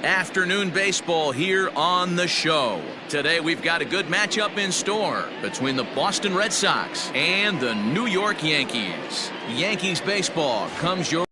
Afternoon baseball here on the show. Today we've got a good matchup in store between the Boston Red Sox and the New York Yankees. Yankees baseball comes your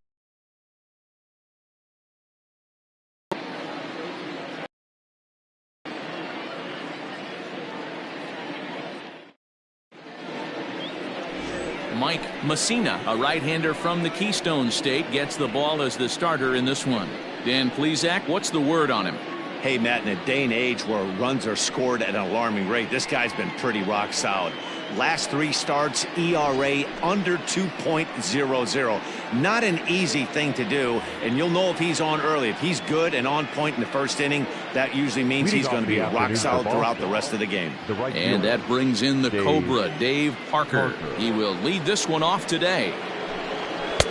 Mike Messina, a right-hander from the Keystone State, gets the ball as the starter in this one. Dan Plesac, what's the word on him? Hey, Matt, in a day and age where runs are scored at an alarming rate, this guy's been pretty rock solid. Last 3 starts, ERA under 2.00. Not an easy thing to do, and you'll know if he's on early. If he's good and on point in the first inning, that usually means he's going to be rock solid throughout the rest of the game. And that brings in the Cobra, Dave Parker. He will lead this one off today.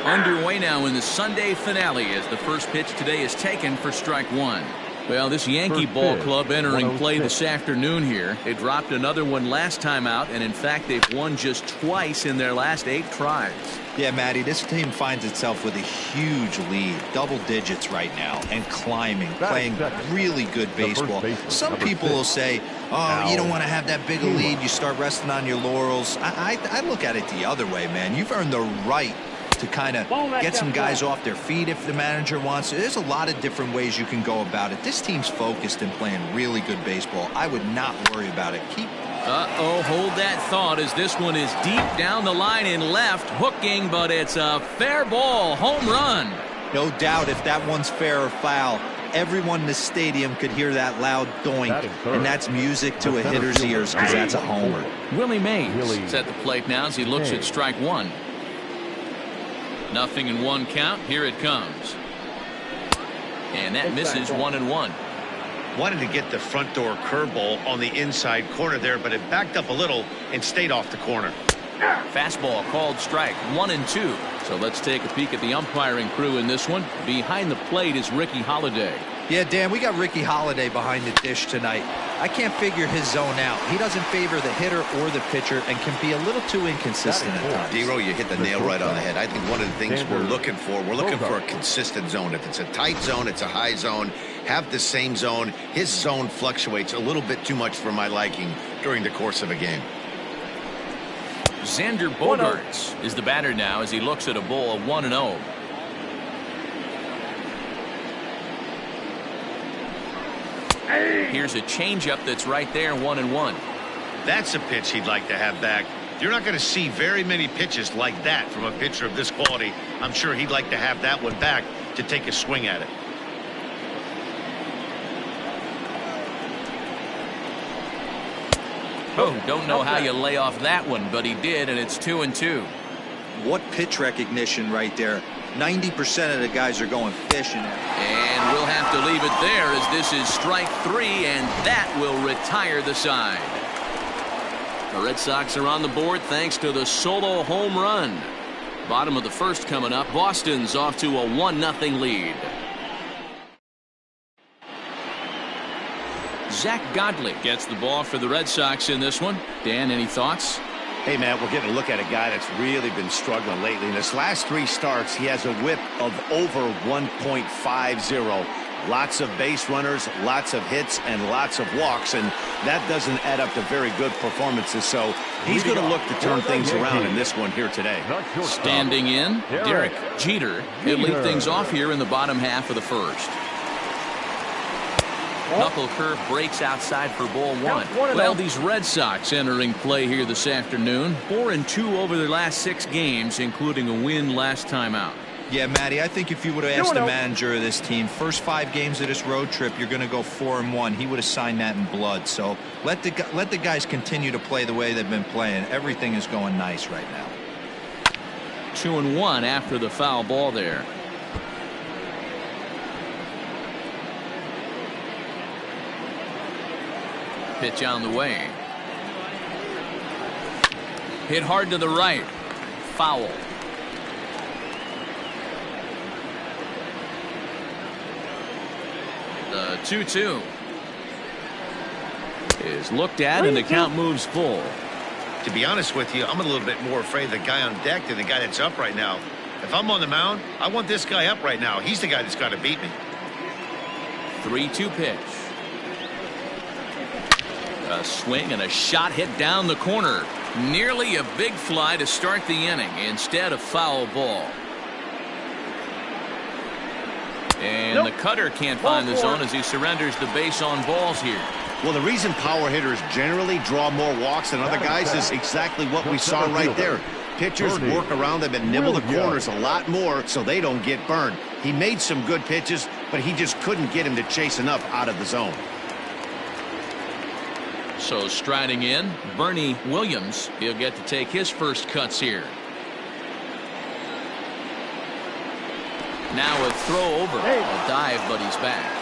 Underway now in the Sunday finale as the first pitch today is taken for strike 1. Well, this Yankee ball club entering play this afternoon here. They dropped another one last time out, and in fact they've won just twice in their last 8 tries. Yeah, Matty, this team finds itself with a huge lead, double digits right now, and climbing, playing really good baseball. Some people will say, oh, you don't want to have that big a lead, you start resting on your laurels. I look at it the other way, man. You've earned the right to kind of get some guys off their feet if the manager wants to. There's a lot of different ways you can go about it. This team's focused and playing really good baseball. I would not worry about it. Hold that thought as this one is deep down the line in left, hooking, but it's a fair ball, home run. No doubt if that one's fair or foul, everyone in the stadium could hear that loud doink, and that's music to a hitter's ears because that's a homer. Willie Mays is at the plate now as he looks at strike 1. Nothing in 1 count. Here it comes. And that misses 1-1. Wanted to get the front door curveball on the inside corner there, but it backed up a little and stayed off the corner. Fastball called strike 1-2. So let's take a peek at the umpiring crew in this one. Behind the plate is Ricky Holiday. Yeah, Dan, we got Ricky Holiday behind the dish tonight. I can't figure his zone out. He doesn't favor the hitter or the pitcher and can be a little too inconsistent at times. D-Row, you hit the nail right on the head. I think one of the things we're looking for a consistent zone. If it's a tight zone, it's a high zone. Have the same zone. His zone fluctuates a little bit too much for my liking during the course of a game. Xander Bogaerts is the batter now as he looks at a ball 1-0. Here's a changeup that's right there, 1-1. That's a pitch he'd like to have back. You're not going to see very many pitches like that from a pitcher of this quality. I'm sure he'd like to have that one back to take a swing at it. Don't know how you lay off that one, but he did, and it's 2-2. What pitch recognition right there. 90% of the guys are going fishing. And we'll have to leave it there as this is strike 3, and that will retire the side. The Red Sox are on the board thanks to the solo home run. Bottom of the first coming up. Boston's off to a 1-0 lead. Zach Godley gets the ball for the Red Sox in this one. Dan, any thoughts? Hey, Matt, we're getting a look at a guy that's really been struggling lately. In his last 3 starts, he has a whip of over 1.50. Lots of base runners, lots of hits, and lots of walks, and that doesn't add up to very good performances. So he's going to look to turn things around in this one here today. Standing in, Derek Jeter. He'll lead things off here in the bottom half of the first. Knuckle curve breaks outside for ball 1. Well, these Red Sox entering play here this afternoon. 4-2 over their last 6 games, including a win last time out. Yeah, Matty, I think if you would have asked the manager of this team, first 5 games of this road trip, you're going to go 4-1. He would have signed that in blood. So let the guys continue to play the way they've been playing. Everything is going nice right now. 2-1 after the foul ball there. Pitch on the way. Hit hard to the right. Foul. The 2-2 is looked at and the count moves full. To be honest with you, I'm a little bit more afraid of the guy on deck than the guy that's up right now. If I'm on the mound, I want this guy up right now. He's the guy that's got to beat me. 3-2 pitch. A swing and a shot hit down the corner. Nearly a big fly to start the inning. Instead, a foul ball. And the cutter can't find the zone as he surrenders the base on balls here. Well, the reason power hitters generally draw more walks than other guys is exactly what we saw right there. Pitchers work around them and nibble the corners a lot more so they don't get burned. He made some good pitches, but he just couldn't get him to chase enough out of the zone. So striding in, Bernie Williams. He'll get to take his first cuts here. Now a throw over. A dive, but he's back.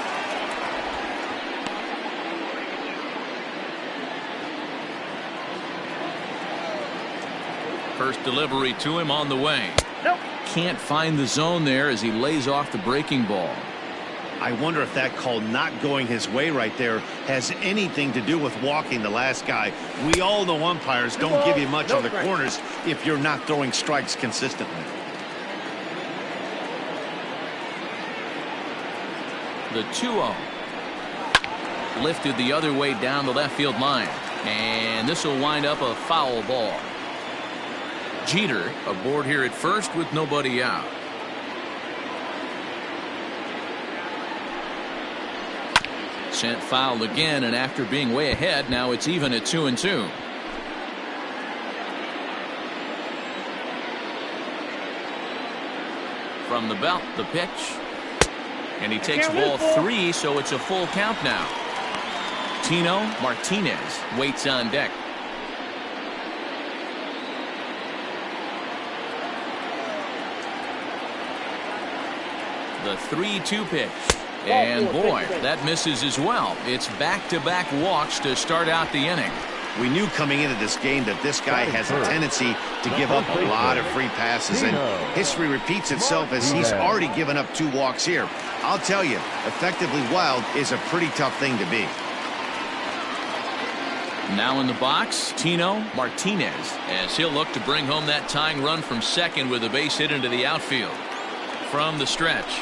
First delivery to him on the way. Can't find the zone there as he lays off the breaking ball. I wonder if that call not going his way right there has anything to do with walking the last guy. We all know umpires don't give you much on the corners if you're not throwing strikes consistently. The 2-0. Lifted the other way down the left field line. And this will wind up a foul ball. Jeter aboard here at first with nobody out. Sent foul again, and after being way ahead, now it's even at 2-2. From the belt, the pitch. And he takes ball 3, so it's a full count now. Tino Martinez waits on deck. The 3-2 pitch. And boy, that misses as well. It's back-to-back walks to start out the inning. We knew coming into this game that this guy has a tendency to give up a lot of free passes, and history repeats itself as he's already given up 2 walks here. I'll tell you, effectively wild is a pretty tough thing to be. Now in the box, Tino Martinez, as he'll look to bring home that tying run from second with a base hit into the outfield. From the stretch.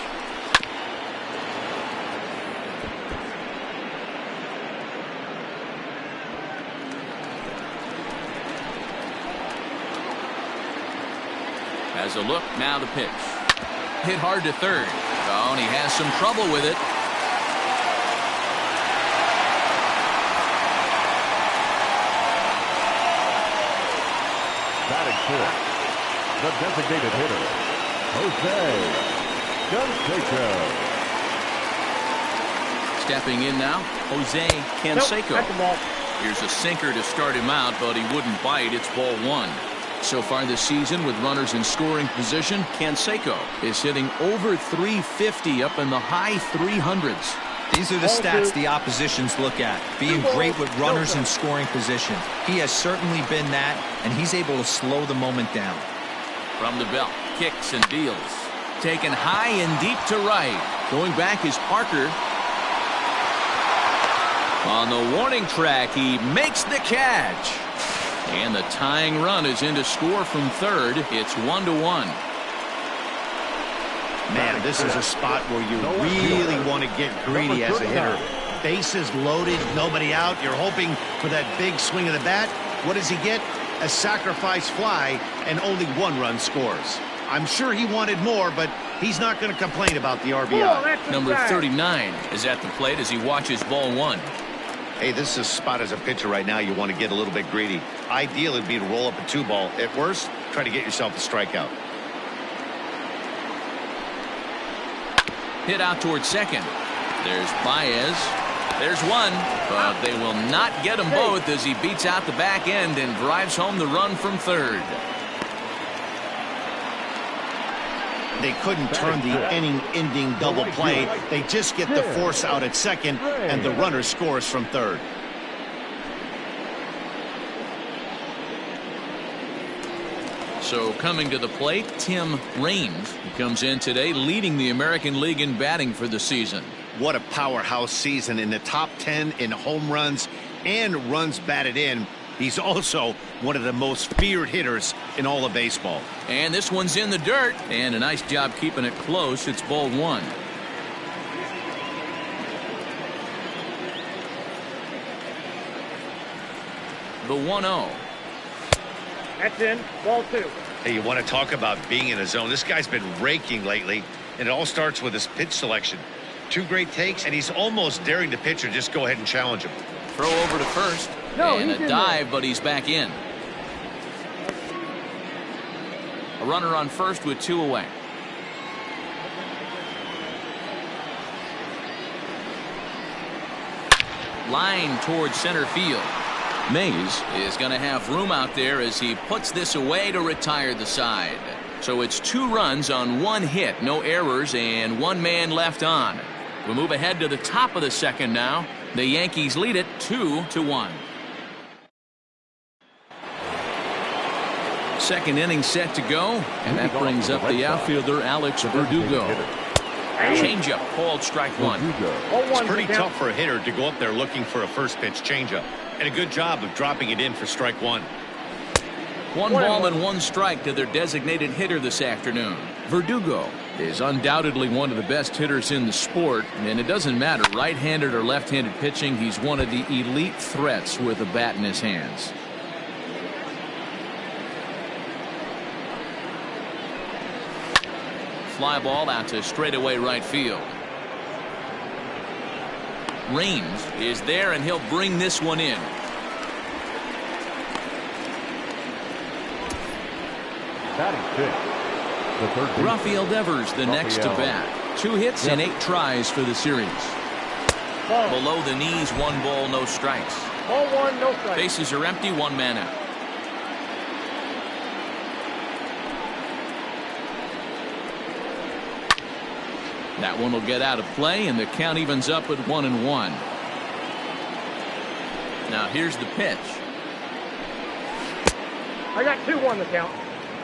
As a look, now the pitch. Hit hard to third. Oh, and he has some trouble with it. Batting fourth, the designated hitter, Jose Canseco. Stepping in now, Jose Canseco. Here's a sinker to start him out, but he wouldn't bite. It's ball 1. So far this season, with runners in scoring position, Canseco is hitting over 350, up in the high 300s. These are the stats the oppositions look at. Being great with runners in scoring position. He has certainly been that, and he's able to slow the moment down. From the belt, kicks and deals. Taken high and deep to right. Going back is Parker. On the warning track, he makes the catch. And the tying run is in to score from third. It's 1-1. Man, this is a spot where you really want to get greedy as a hitter. Bases loaded, nobody out. You're hoping for that big swing of the bat. What does he get? A sacrifice fly, and only 1 run scores. I'm sure he wanted more, but he's not going to complain about the RBI. Number 39 is at the plate as he watches ball 1. Hey, this is a spot as a pitcher right now you want to get a little bit greedy. Ideal would be to roll up a 2-ball. At worst, try to get yourself a strikeout. Hit out towards second. There's Baez. There's one, but they will not get them both as he beats out the back end and drives home the run from third. They couldn't turn the inning-ending double play. They just get the force out at second, and the runner scores from third. So coming to the plate, Tim Raines comes in today, leading the American League in batting for the season. What a powerhouse season, in the top 10 in home runs and runs batted in. He's also one of the most feared hitters in all of baseball. And this one's in the dirt, and a nice job keeping it close. It's ball 1. the 1-0. That's in. Ball 2. Hey, you want to talk about being in a zone? This guy's been raking lately, and it all starts with his pitch selection. 2 great takes, and he's almost daring the pitcher just go ahead and challenge him. Throw over to first. No, and he's a in dive, there. but he's back in. A runner on first with 2 away. Line towards center field. Mays is going to have room out there as he puts this away to retire the side. So it's 2 runs on 1 hit, no errors, and 1 man left on. We move ahead to the top of the second now. The Yankees lead it 2-1. Second inning set to go, and that brings up the outfielder Alex Verdugo. Changeup called strike 1. It's pretty tough for a hitter to go up there looking for a first pitch changeup, and a good job of dropping it in for strike 1. 1 ball and 1 strike to their designated hitter this afternoon. Verdugo is undoubtedly one of the best hitters in the sport, and it doesn't matter right-handed or left-handed pitching. He's one of the elite threats with a bat in his hands. Fly ball out to straightaway right field. Raines is there, and he'll bring this one in. Rafael Devers the next to bat. 2 hits and 8 tries for the series. Below the knees, 1 ball, no strikes. Ball 1, no strikes. Bases are empty, 1 man out. That one will get out of play, and the count evens up at 1-1. Now here's the pitch. I got 2-1 the count.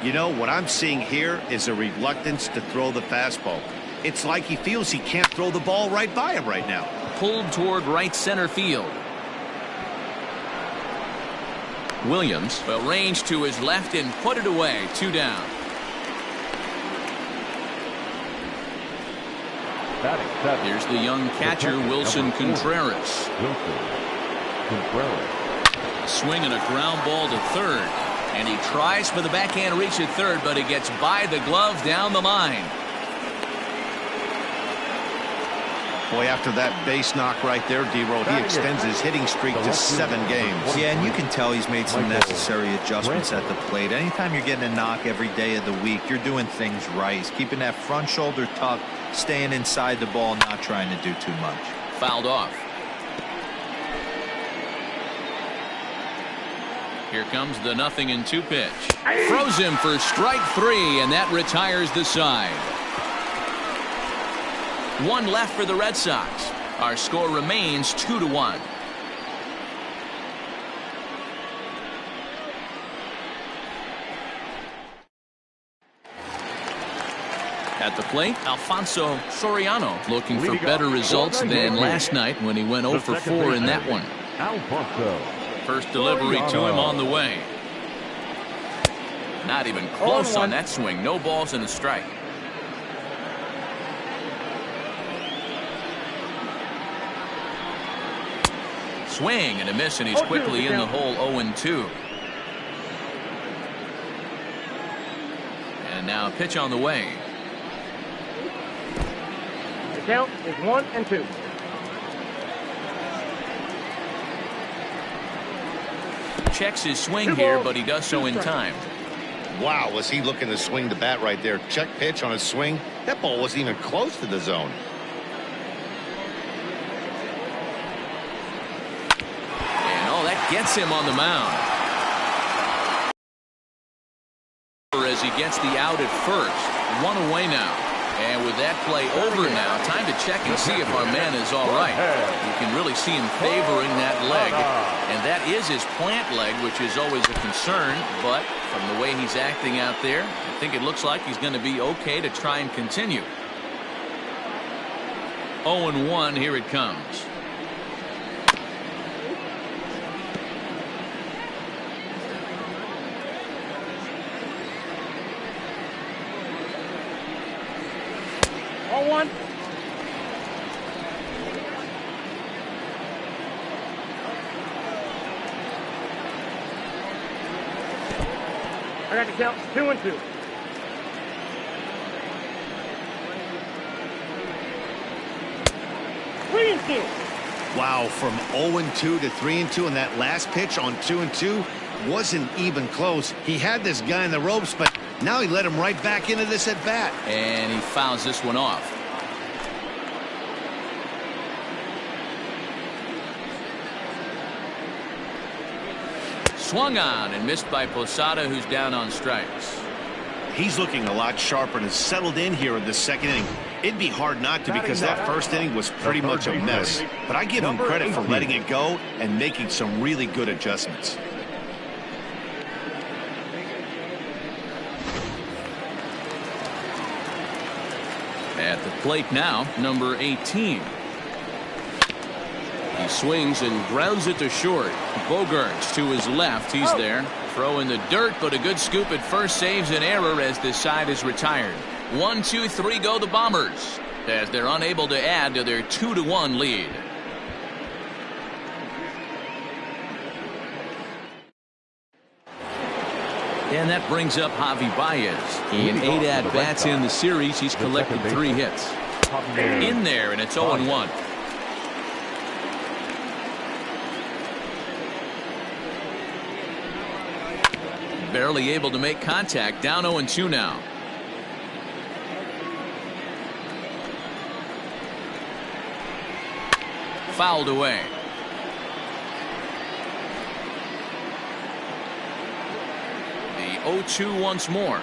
You know, what I'm seeing here is a reluctance to throw the fastball. It's like he feels he can't throw the ball right by him right now. Pulled toward right center field. Williams will range to his left and put it away. 2 down. Here's the young catcher, Wilson Contreras. A swing and a ground ball to third. And he tries for the backhand reach at third, but he gets by the glove down the line. Boy, after that base knock right there, D-Roll, he extends his hitting streak to 7 games. Yeah, and you can tell he's made some necessary adjustments at the plate. Anytime you're getting a knock every day of the week, you're doing things right. He's keeping that front shoulder tucked, staying inside the ball, not trying to do too much. Fouled off. Here comes the 0-2 pitch. Throws him for strike 3, and that retires the side. 1 left for the Red Sox. Our score remains 2-1. At the plate, Alfonso Soriano looking for better results than last night when he went 0 for 4 in that one. First delivery to him on the way. Not even close on that swing. No balls and a strike. Swing and a miss, and he's quickly in the hole. 0-2. And now a pitch on the way. The count is 1-2. Checks his swing here, but he does so in time. Wow, was he looking to swing the bat right there? Check pitch on his swing. That ball wasn't even close to the zone. And oh, that gets him on the mound. As he gets the out at first. 1 away now. And with that play over now, time to check and see if our man is all right. You can really see him favoring that leg. And that is his plant leg, which is always a concern. But from the way he's acting out there, I think it looks like he's going to be okay to try and continue. 0-1, here it comes. One. I got the count 2-2. Three and two. Wow, from 0-2 to 3-2, and that last pitch on 2-2 wasn't even close. He had this guy in the ropes, but now he let him right back into this at bat. And he fouls this one off. Swung on and missed by Posada, who's down on strikes. He's looking a lot sharper and has settled in here in the second inning. It'd be hard not to, because that first inning was pretty much a mess. But I give him credit for letting it go and making some really good adjustments. At the plate now, number 18. He swings and grounds it to short. Bogarts to his left. He's there. Throw in the dirt, but a good scoop at first saves an error as this side is retired. 1, 2, 3 go the Bombers as they're unable to add to their 2-1 lead. And that brings up Javi Baez. In 8 at-bats in the series, he's collected 3 hits. In there, and it's 0-1. Barely able to make contact. Down 0-2 now. Fouled away. The 0-2 once more.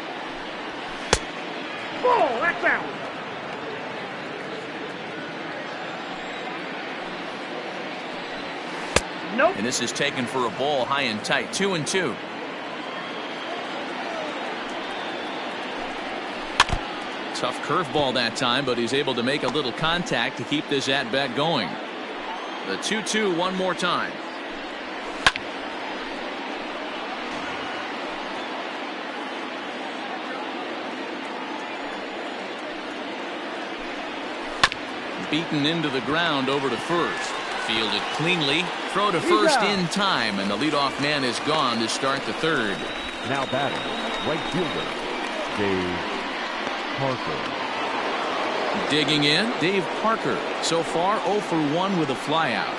Ball, that's out. Nope. And this is taken for a ball high and tight. 2-2. Tough curveball that time, but he's able to make a little contact to keep this at-bat going. The 2-2 one more time. Beaten into the ground over to first. Fielded cleanly. Throw to first in time, and the leadoff man is gone to start the third. Now batting, right fielder, Dave Parker. Digging in, Dave Parker. So far 0 for 1 with a flyout.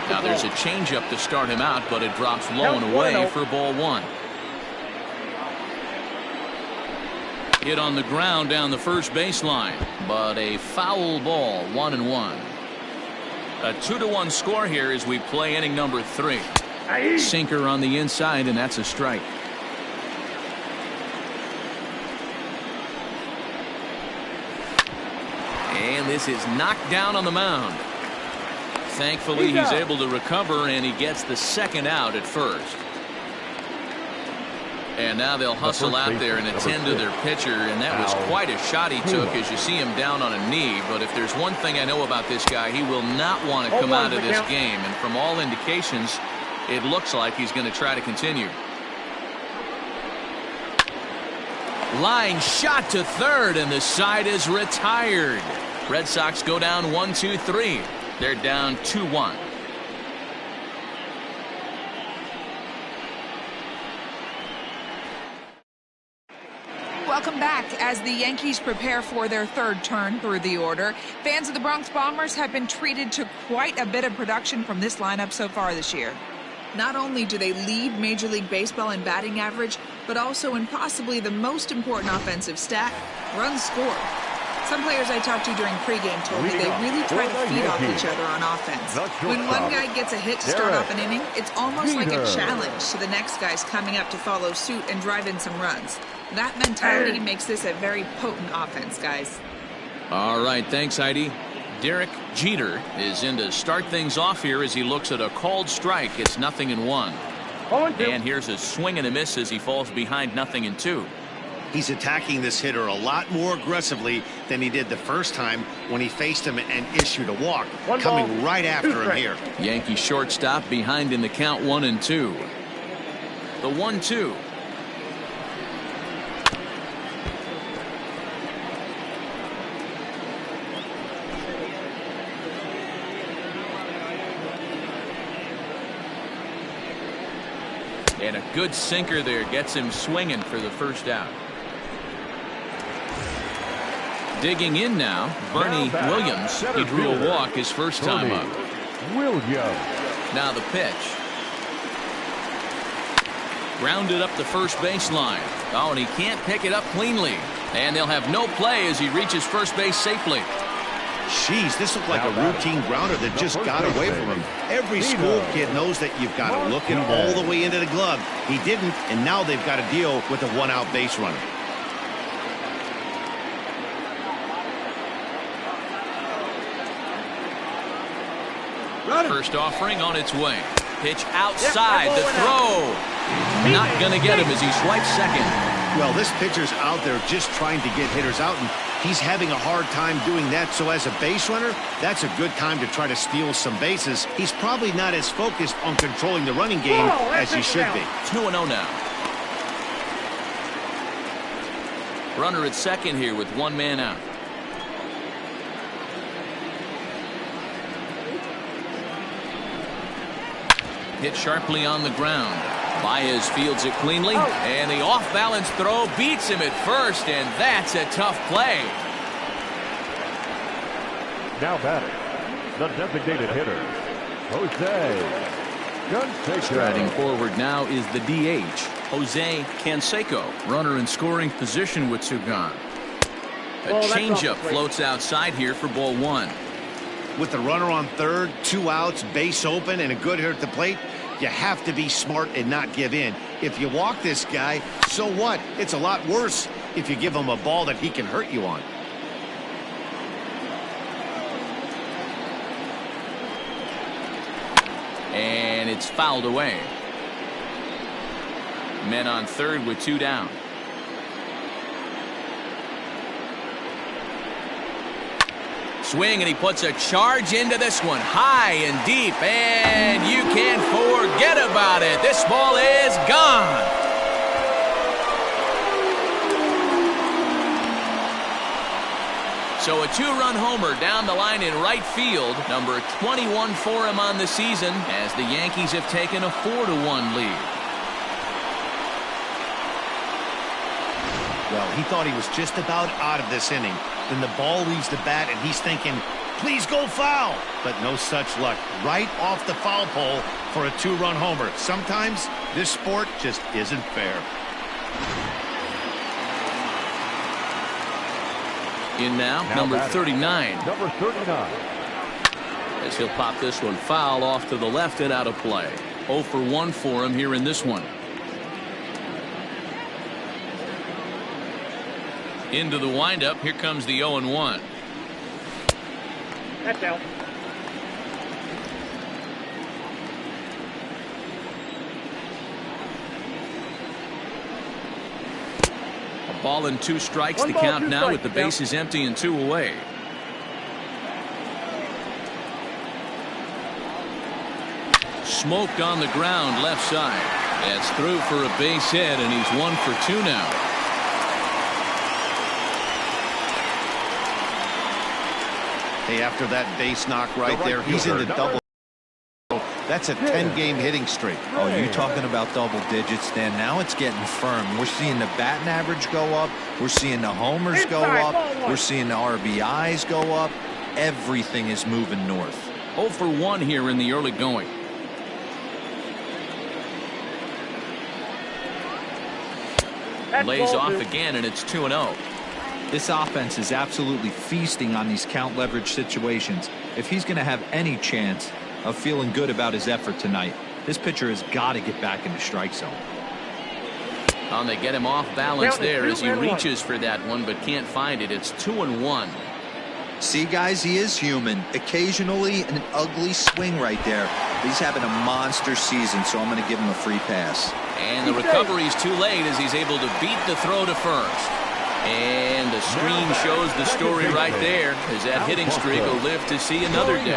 Now there's a changeup to start him out, but it drops low and away for ball 1. Hit on the ground down the first baseline, but a foul ball. 1-1. A 2-1 score here as we play inning number 3. Sinker on the inside, and that's a strike. And this is knocked down on the mound. Thankfully, he's able to recover, and he gets the second out at first. And now they'll hustle out there and attend to their pitcher, and that was quite a shot he took as you see him down on a knee. But if there's one thing I know about this guy, he will not want to come out of this game. And from all indications, it looks like he's going to try to continue. Line shot to third, and the side is retired. Red Sox go down 1-2-3. They're down 2-1. Welcome back. As the Yankees prepare for their third turn through the order, fans of the Bronx Bombers have been treated to quite a bit of production from this lineup so far this year. Not only do they lead Major League Baseball in batting average, but also in possibly the most important offensive stat, runs scored. Some players I talked to during pregame told me they really try to feed off each other on offense. When one guy gets a hit to start off an inning, it's almost like a challenge to the next guys coming up to follow suit and drive in some runs. That mentality makes this a very potent offense, guys. All right, thanks, Heidi. Derek Jeter is in to start things off here as he looks at a called strike. It's 0-1. And here's a swing and a miss as he falls behind 0-2. He's attacking this hitter a lot more aggressively than he did the first time when he faced him and issued a walk. Coming right after him here. Yankee shortstop behind in the count 1-2. The 1-2. And a good sinker there gets him swinging for the first out. Digging in now, Bernie Williams. He drew a walk his first time up. Now the pitch. Grounded up the first baseline. Oh, and he can't pick it up cleanly. And they'll have no play as he reaches first base safely. Jeez, this looked like a routine grounder that just got away from him. Every school kid knows that you've got to look it all the way into the glove. He didn't, and now they've got to deal with a one-out base runner. First offering on its way. Pitch outside. The throw. Not going to get him as he swipes second. Well, this pitcher's out there just trying to get hitters out, and he's having a hard time doing that. So as a base runner, that's a good time to try to steal some bases. He's probably not as focused on controlling the running game as he should be. 2-0 now. Runner at second here with one man out. Hit sharply on the ground. Baez fields it cleanly, and the off-balance throw beats him at first, and that's a tough play. Now batting, the designated hitter, Jose Canseco. Striding forward now is the DH, Jose Canseco. Runner in scoring position with two gone. A changeup floats outside here for ball one. With the runner on third, 2 outs, base open, and a good hitter at the plate, you have to be smart and not give in. If you walk this guy, so what? It's a lot worse if you give him a ball that he can hurt you on. And it's fouled away. Men on third with two down. Swing, and he puts a charge into this one, high and deep, and you can't forget about it. This ball is gone. So a two-run homer down the line in right field, number 21 for him on the season, as the Yankees have taken a 4-1 lead. Well, he thought he was just about out of this inning. Then the ball leaves the bat, and he's thinking, please go foul. But no such luck. Right off the foul pole for a two-run homer. Sometimes this sport just isn't fair. In now number 39. Number 39. As he'll pop this one foul off to the left and out of play. 0 for 1 for him here in this one. Into the windup. Here comes the 0-1. That's out. A ball and 2 strikes. The count now with the bases empty and 2 away. Smoked on the ground left side. That's through for a base hit, and he's 1 for 2 now. Hey, after that base knock right there, he's in the double. That's a 10-game hitting streak. Oh, you talking about double digits, Dan? Now it's getting firm. We're seeing the batting average go up. We're seeing the homers go up. We're seeing the RBIs go up. Everything is moving north. 0 for 1 here in the early going. Lays off again, and it's 2-0. This offense is absolutely feasting on these count leverage situations. If he's going to have any chance of feeling good about his effort tonight, this pitcher has got to get back in the strike zone. And they get him off balance there as he reaches for that one, but can't find it. It's 2-1. See, guys, he is human. Occasionally an ugly swing right there. He's having a monster season, so I'm going to give him a free pass. And the recovery's too late as he's able to beat the throw to first. And the screen shows the story right there, as that hitting streak will live to see another day.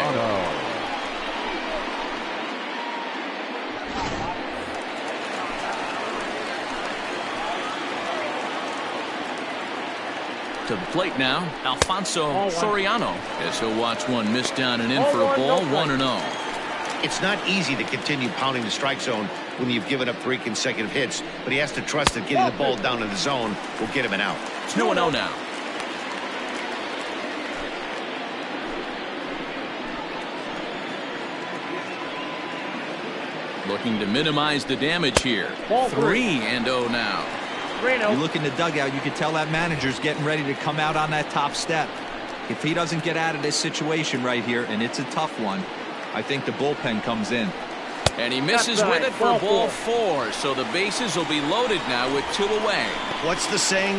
To the plate now, Alfonso Soriano, as he'll watch one miss down and in for a ball. 1-0. It's not easy to continue pounding the strike zone when you've given up 3 consecutive hits, but he has to trust that getting the ball down in the zone will get him an out. 2-0 now. Looking to minimize the damage here. 3-0 now. You look in the dugout, you can tell that manager's getting ready to come out on that top step. If he doesn't get out of this situation right here, and it's a tough one, I think the bullpen comes in. And he misses with it for ball 4. So the bases will be loaded now with 2 away. What's the saying?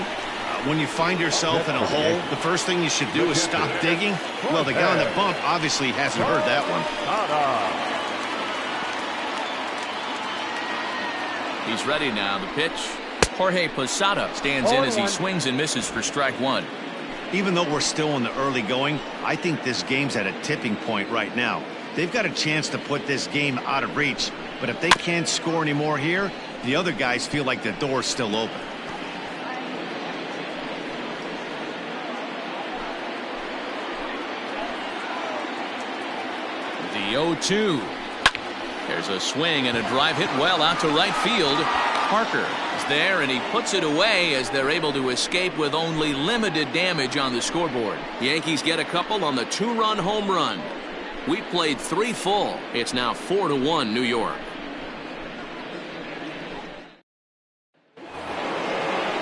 When you find yourself in a hole, the first thing you should do is stop digging. Well, the guy on the bump obviously hasn't heard that one. He's ready now. The pitch. Jorge Posada stands in as he swings and misses for strike 1. Even though we're still in the early going, I think this game's at a tipping point right now. They've got a chance to put this game out of reach, but if they can't score anymore here, the other guys feel like the door's still open. The 0-2. There's a swing and a drive hit well out to right field. Parker is there, and he puts it away as they're able to escape with only limited damage on the scoreboard. The Yankees get a couple on the 2-run home run. We played 3 full. It's now 4-1 New York.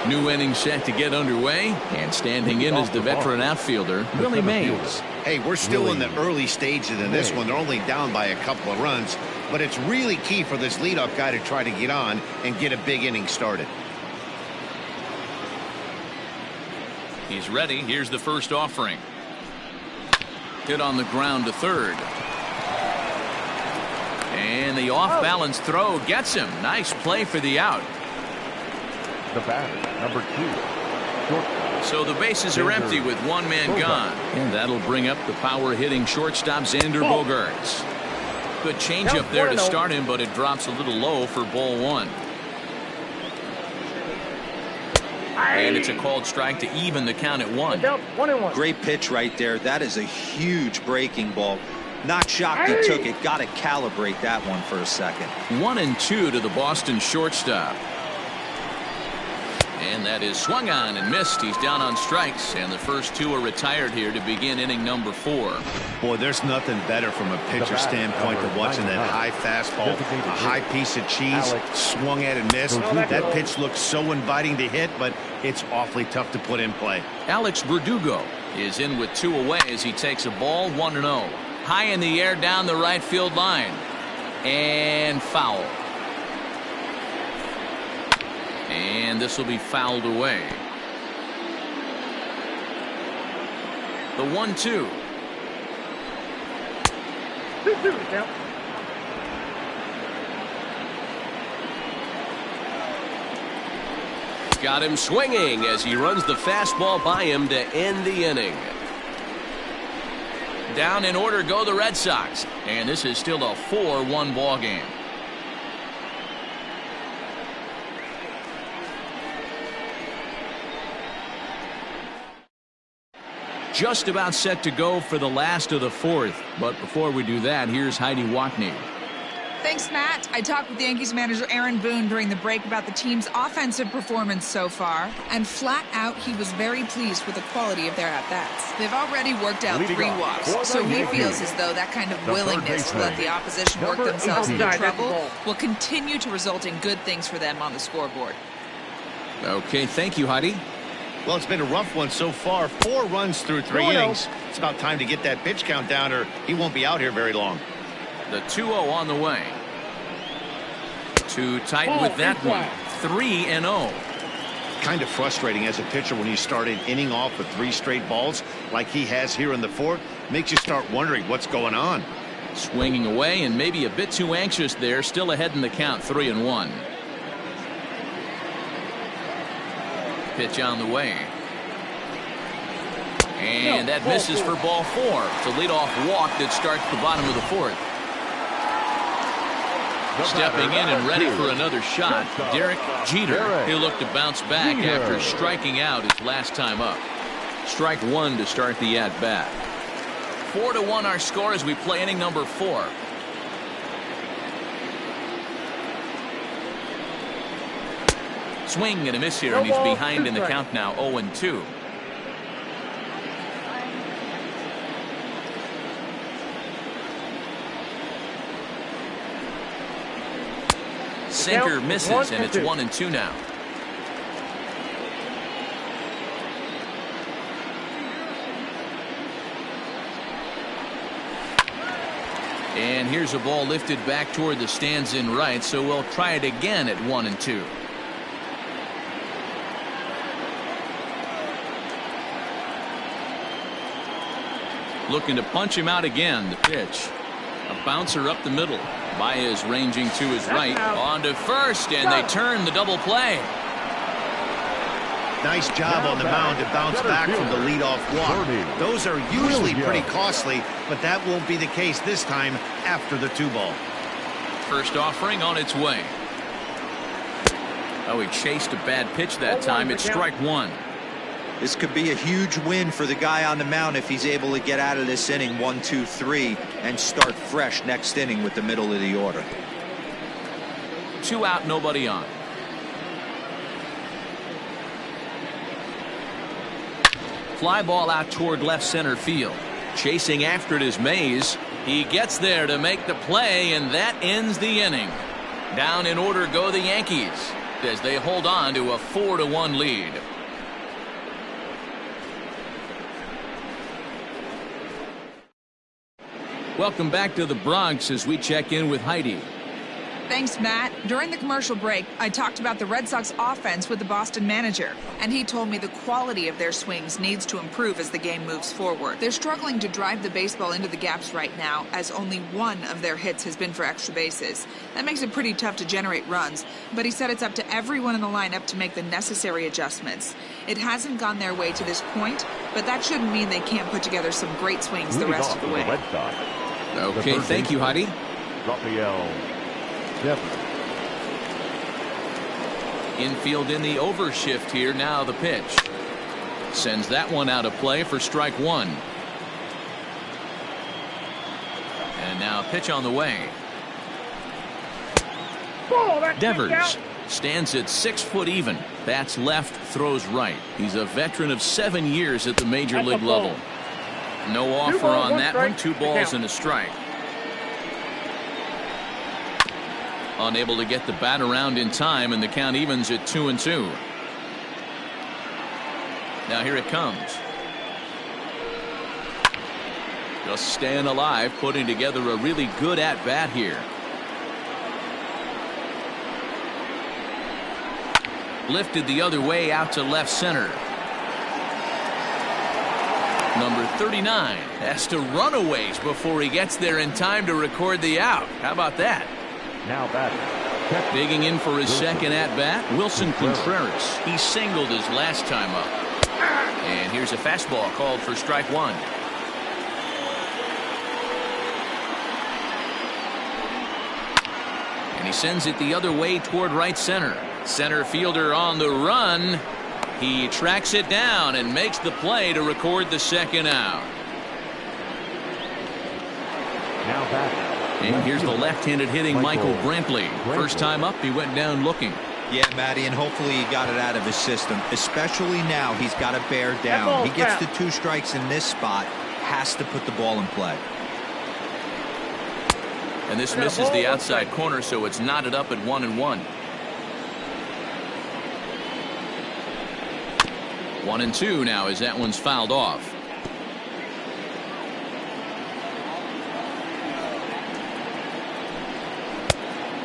New inning set to get underway, and standing in is the veteran outfielder, Willie Mays. Hey, we're still in the early stages in this one. They're only down by a couple of runs, but it's really key for this leadoff guy to try to get on and get a big inning started. He's ready. Here's the first offering. Hit on the ground to third. And the off-balance throw gets him. Nice play for the out. The batter, number 2, shortstop. So the bases are empty with 1 man gone. And that'll bring up the power-hitting shortstop Xander Bogaerts. Good changeup there to start him, but it drops a little low for ball 1. And it's a called strike to even the count at 1. Great pitch right there. That is a huge breaking ball. Not shocked he took it. Got to calibrate that one for a second. 1-2 to the Boston shortstop. And that is swung on and missed. He's down on strikes, and the first 2 are retired here to begin inning number 4. Boy, there's nothing better from a pitcher standpoint than watching that high fastball, a high piece of cheese, swung at and missed. That pitch looks so inviting to hit, but it's awfully tough to put in play. Alex Verdugo is in with 2 away as he takes a ball 1-0. High in the air down the right field line. And foul. And this will be fouled away. The 1-2. Got him swinging as he runs the fastball by him to end the inning. Down in order go the Red Sox, and this is still a 4-1 ball game. Just about set to go for the last of the 4th. But before we do that, here's Heidi Watney. Thanks, Matt. I talked with Yankees manager Aaron Boone during the break about the team's offensive performance so far, and flat out he was very pleased with the quality of their at-bats. They've already worked out 3 walks, so he feels as though that kind of willingness to let the opposition work themselves into trouble will continue to result in good things for them on the scoreboard. Okay, thank you, Heidi. Well, it's been a rough one so far. 4 runs through 3 innings. It's about time to get that pitch count down, or he won't be out here very long. The 2-0 on the way. Too tight with that one. 3-0. Kind of frustrating as a pitcher when you start an inning off with 3 straight balls like he has here in the 4th. Makes you start wondering what's going on. Swinging away and maybe a bit too anxious there. Still ahead in the count, 3-1. Pitch on the way. And that misses for ball 4. It's a leadoff walk that starts the bottom of the 4th. Stepping in and ready for another shot, Derek Jeter. He'll look to bounce back after striking out his last time up. Strike 1 to start the at-bat. 4-1 our score as we play inning number 4. Swing and a miss here, and he's behind in the count now, 0-2. Sinker misses, and it's 1-2 now. And here's a ball lifted back toward the stands in right, so we'll try it again at 1-2. Looking to punch him out again. The pitch. A bouncer up the middle. Baez ranging to his right. On to first, and they turn the double play. Nice job on the mound to bounce back from the leadoff walk. Those are usually pretty costly, but that won't be the case this time after the 2-ball. First offering on its way. Oh, he chased a bad pitch that time. It's strike one. This could be a huge win for the guy on the mound if he's able to get out of this inning 1, 2, 3 and start fresh next inning with the middle of the order. 2 out, nobody on. Fly ball out toward left center field. Chasing after it is Mays. He gets there to make the play, and that ends the inning. Down in order go the Yankees as they hold on to a 4-1 lead. Welcome back to the Bronx as we check in with Heidi. Thanks, Matt. During the commercial break, I talked about the Red Sox offense with the Boston manager, and he told me the quality of their swings needs to improve as the game moves forward. They're struggling to drive the baseball into the gaps right now, as only one of their hits has been for extra bases. That makes it pretty tough to generate runs, but he said it's up to everyone in the lineup to make the necessary adjustments. It hasn't gone their way to this point, but that shouldn't mean they can't put together some great swings the rest of the way. Okay, thank you, Heidi. Infield in the overshift here. Now the pitch. Sends that one out of play for strike one. And now a pitch on the way. Devers stands at 6 foot even. Bats left, throws right. He's a veteran of 7 years at the major league level. No offer on that one. 2 balls and a strike. Unable to get the bat around in time, and the count evens at 2-2. Now here it comes. Just staying alive, putting together a really good at-bat here. Lifted the other way out to left center. Number 39 has to run a ways before he gets there in time to record the out. How about that? Now batting. Digging in for his second at-bat, Wilson Contreras. He singled his last time up. And here's a fastball called for strike one. And he sends it the other way toward right center. Center fielder on the run. He tracks it down and makes the play to record the second out. Now batting. And here's the left-handed hitting Michael Brantley. First time up, he went down looking. Yeah, Matty, and hopefully he got it out of his system. Especially now, he's got to bear down. He gets the 2 strikes in this spot, has to put the ball in play. And this misses the outside corner, so it's knotted up at 1-1. 1-2 now as that one's fouled off.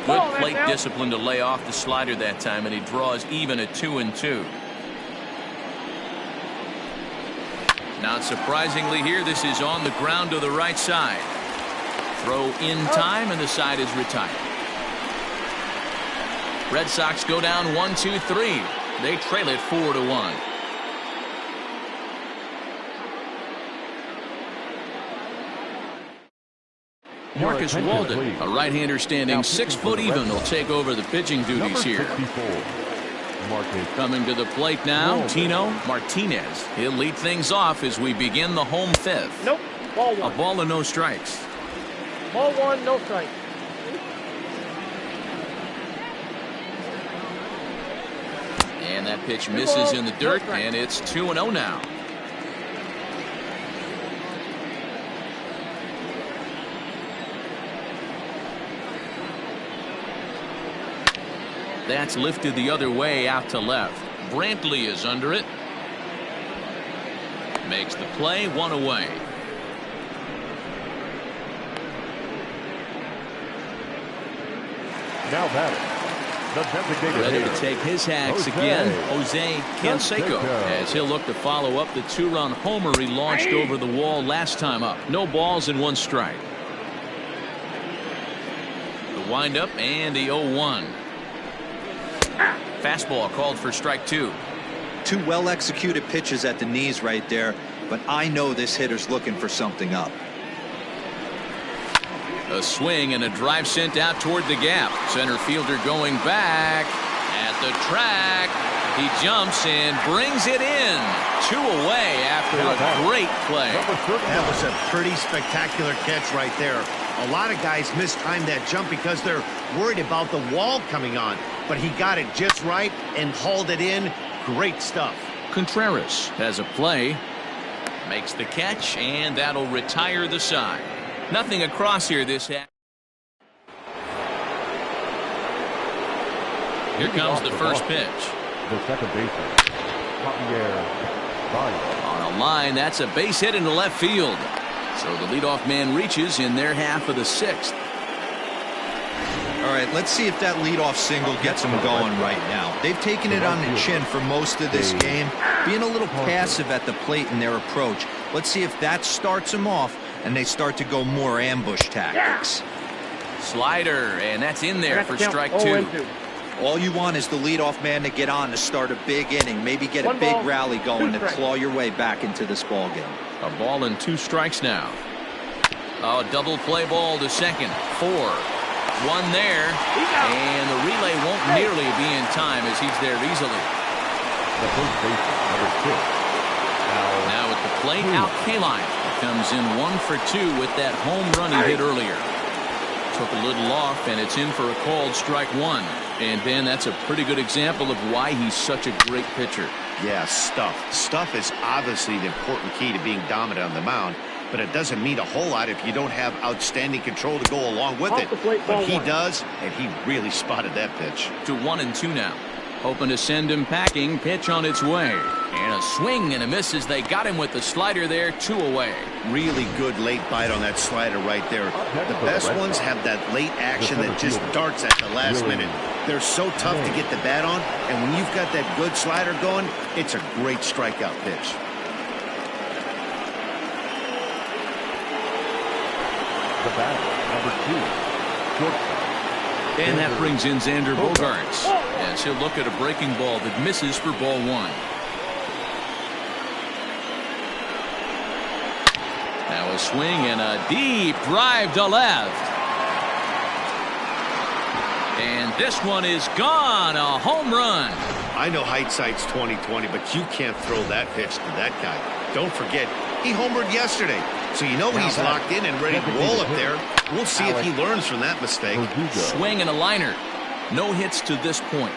Good plate discipline to lay off the slider that time, and he draws even at 2-2. Not surprisingly here, this is on the ground to the right side. Throw in time, and the side is retired. Red Sox go down 1-2-3. They trail it 4-1. Marcus Walden, a right-hander standing 6 foot even, will take over the pitching duties here. Coming to the plate now, Tino Martinez. He'll lead things off as we begin the home fifth. Nope. Ball one. A ball and no strikes. Ball one, no strike. And that pitch misses in the dirt, and it's 2-0 now. That's lifted the other way out to left. Brantley is under it. Makes the play, 1 away. Now batting, the designated Ready hitter, to take his hacks again, Jose Canseco, as he'll look to follow up the 2-run homer he launched over the wall last time up. No balls and 1 strike. The windup and the 0-1. Fastball called for strike 2. 2 well-executed pitches at the knees right there, but I know this hitter's looking for something up. A swing and a drive sent out toward the gap. Center fielder going back at the track. He jumps and brings it in. 2 away after a great play. That was a pretty spectacular catch right there. A lot of guys mistime that jump because they're worried about the wall coming on. But he got it just right and hauled it in. Great stuff. Contreras has a play. Makes the catch, and that'll retire the side. Nothing across here this half. Here comes the first pitch. The second baseman, Javier Baez. On a line, that's a base hit into left field. So the leadoff man reaches in their half of the 6th. All right, let's see if that leadoff single gets them going right now. They've taken it on the chin for most of this game, being a little passive at the plate in their approach. Let's see if that starts them off and they start to go more ambush tactics. Slider, and that's in there for strike 2. All you want is the leadoff man to get on to start a big inning, maybe get a big rally going to claw your way back into this ball game. A ball and 2 strikes now. Oh, double play ball to second. 4. 1 there, and the relay won't nearly be in time as he's there easily. The first baseman, number 6. Now at the plate, Al Kaline comes in 1 for 2 with that home run he hit earlier. Took a little off, and it's in for a called strike 1. And Ben, that's a pretty good example of why he's such a great pitcher. Yeah, stuff. Stuff is obviously the important key to being dominant on the mound, but it doesn't mean a whole lot if you don't have outstanding control to go along with it. But he does, and he really spotted that pitch. To 1-2 now. Hoping to send him packing. Pitch on its way. And a swing and a miss as they got him with the slider there. 2 away. Really good late bite on that slider right there. The best ones have that late action that just darts at the last minute. They're so tough to get the bat on, and when you've got that good slider going, it's a great strikeout pitch. The batter, number 2, shortstop. And that brings in Xander Bogaerts as he'll look at a breaking ball that misses for ball 1. Now a swing and a deep drive to left. And this one is gone. A home run. I know hindsight's 20/20, but you can't throw that pitch to that guy. Don't forget, he homered yesterday. So you know he's locked in and ready to roll up there. We'll see if he learns from that mistake. Swing and a liner. No hits to this point.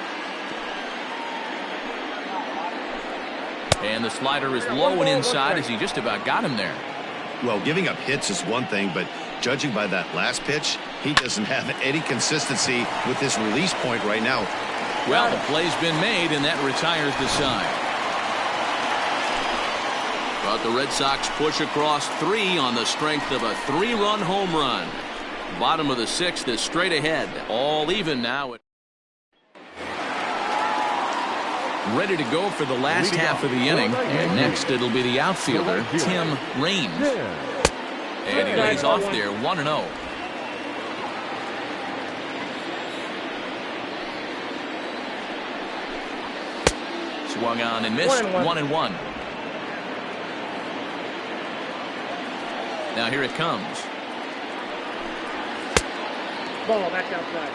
And the slider is low and inside as he just about got him there. Well, giving up hits is one thing, but judging by that last pitch, he doesn't have any consistency with this release point right now. Well, the play's been made, and that retires the side. But the Red Sox push across 3 on the strength of a 3-run home run. Bottom of the 6th is straight ahead. All even now. Ready to go for the last half of the inning. And next it'll be the outfielder, Tim Raines. And he lays off there 1-0. Swung on and missed. 1-1. Now here it comes. Ball back outside.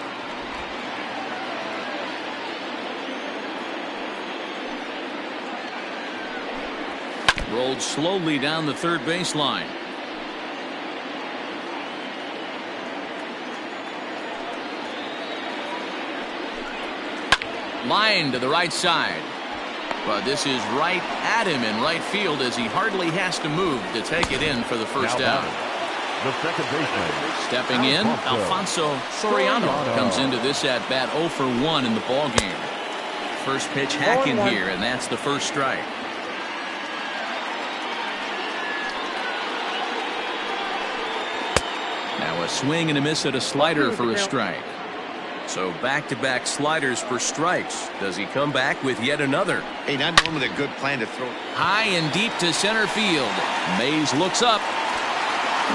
Rolled slowly down the third baseline. Line to the right side. But this is right at him in right field as he hardly has to move to take it in for the first out. The second baseman. Stepping in, Alfonso Soriano comes into this at bat 0 for 1 in the ball game. First pitch hacking here, and that's the first strike. Now a swing and a miss at a slider for a strike. So back-to-back sliders for strikes. Does he come back with yet another? Hey, not normally a good plan to throw. High and deep to center field. Mays looks up.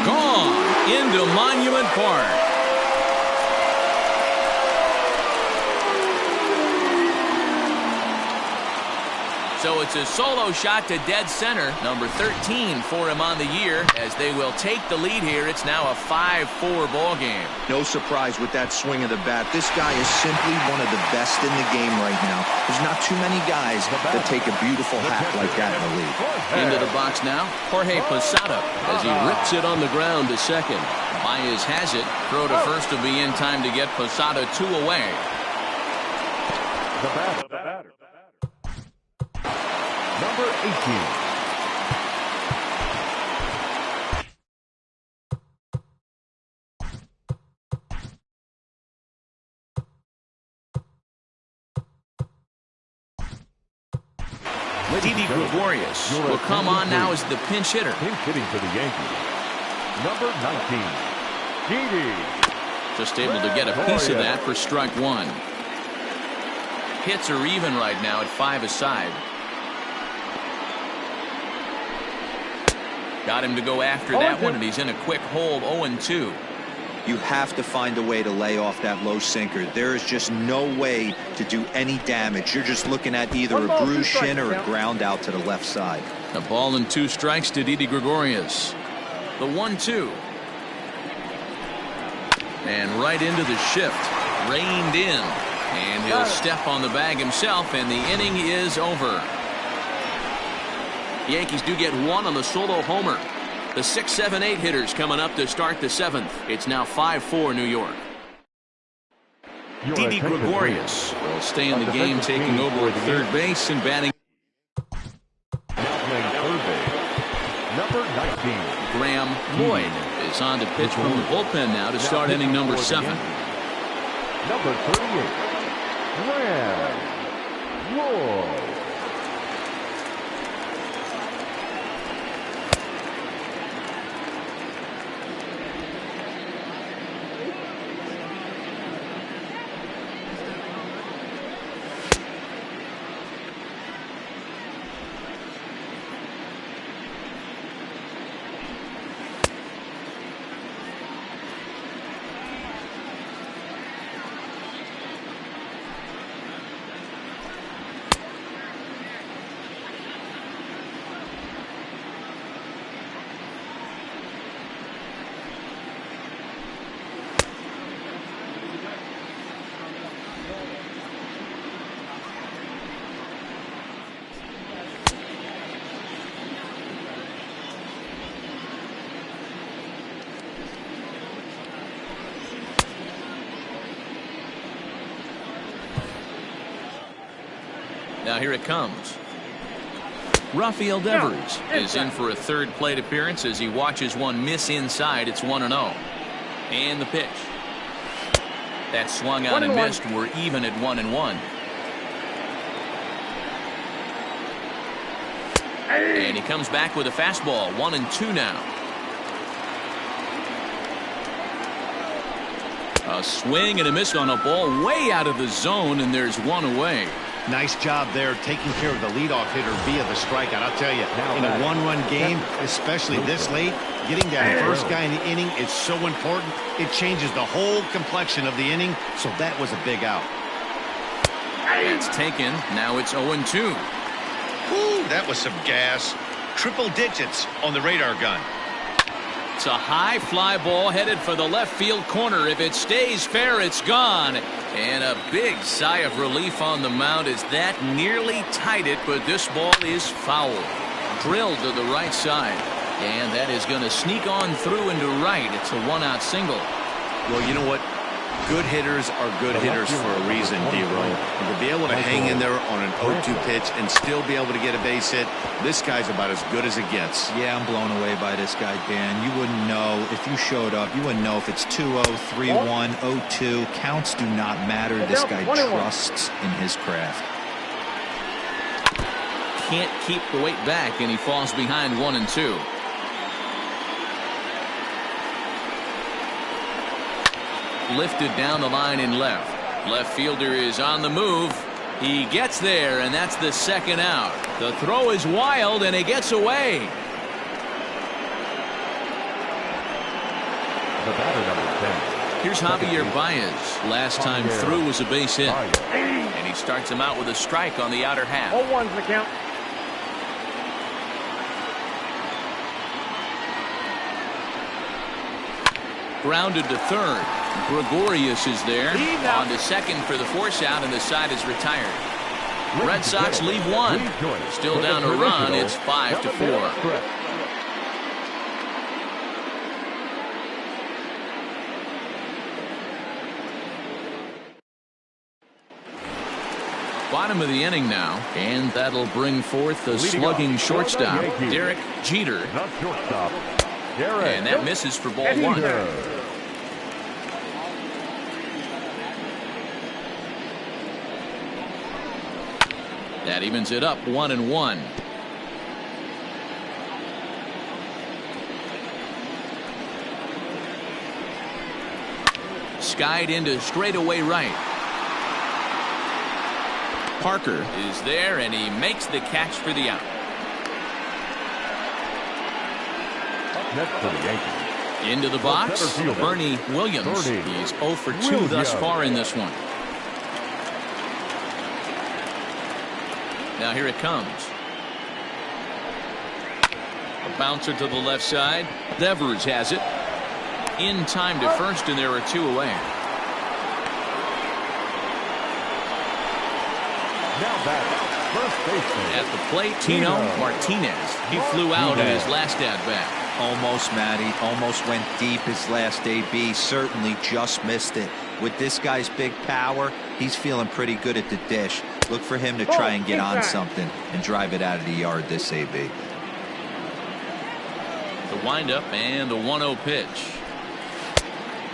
Gone into Monument Park. So it's a solo shot to dead center. Number 13 for him on the year. As they will take the lead here, it's now a 5-4 ball game. No surprise with that swing of the bat. This guy is simply one of the best in the game right now. There's not too many guys that take a beautiful hack like that in the league. Into the box now, Jorge Posada as he rips it on the ground to second. Baez has it. Throw to first will be in time to get Posada 2 away. The batter. Number 18. Didi Gregorius will come on now as the pinch hitter. Pinch hitting for the Yankees. Number 19. Didi. Just able to get a piece of that for strike one. Hits are even right now at 5 aside. Got him to go after that one, and he's in a quick hold. 0-2. You have to find a way to lay off that low sinker. There is just no way to do any damage. You're just looking at either a bruised shin or a ground out to the left side. A ball and 2 strikes to Didi Gregorius. The 1-2. And right into the shift. Reined in. And he'll step on the bag himself, and the inning is over. The Yankees do get one on the solo homer. The 6, 7, 8 hitters coming up to start the 7th. It's now 5-4 New York. Didi Gregorius will stay in the game, taking over at third base and batting. Number 19. Graham Lloyd is on to pitch from the bullpen now to start inning number 7. Number 38. Graham Lloyd. Now here it comes. Rafael Devers is in for a third plate appearance as he watches one miss inside. It's 1-0. And the pitch. That swung out and missed. We're even at 1-1. And he comes back with a fastball. 1-2 now. A swing and a miss on a ball way out of the zone, and there's one away. Nice job there taking care of the leadoff hitter via the strikeout. I'll tell you, in a one-run game, especially this late, getting that first guy in the inning is so important. It changes the whole complexion of the inning, so that was a big out. It's taken. Now it's 0-2. Ooh, that was some gas. Triple digits on the radar gun. It's a high fly ball headed for the left field corner. If it stays fair, it's gone. And a big sigh of relief on the mound as that nearly tied it, but this ball is foul. Drilled to the right side. And that is going to sneak on through into right. It's a one-out single. Well, you know what? Good hitters are good hitters for a reason, D-Row. And to be able to hang in there on an 0-2 pitch and still be able to get a base hit, this guy's about as good as it gets. Yeah, I'm blown away by this guy, Dan. You wouldn't know if you showed up. You wouldn't know if it's 2-0, 3-1, 0-2. Counts do not matter. This guy trusts in his craft. Can't keep the weight back, and he falls behind 1-2. Lifted down the line in left. Left fielder is on the move. He gets there, and that's the second out. The throw is wild, and he gets away. The batter, number 10. Here's Javier Baez. Last time through was a base hit. And he starts him out with a strike on the outer half. 0-1's the count. Grounded to third. Gregorius is there. On to second for the force out, and the side is retired. Red Sox leave one. Still down a run. It's 5-4. Bottom of the inning now, and that'll bring forth the slugging shortstop, Derek Jeter. And that misses for ball one. That evens it up 1-1. Skied into straightaway right. Parker is there, and he makes the catch for the out. Next for the Yankees. Into the box, Bernie Williams. He's 0 for 2 thus far in this one. Now here it comes. A bouncer to the left side. Devers has it. In time to first, and there are 2 away. Now back, first baseman. At the plate, Tino Martinez. He flew out in his last at-bat. Almost, Matty. Almost went deep his last AB. Certainly just missed it. With this guy's big power, he's feeling pretty good at the dish. Look for him to try and get on something and drive it out of the yard this AB. The windup and the 1-0 pitch.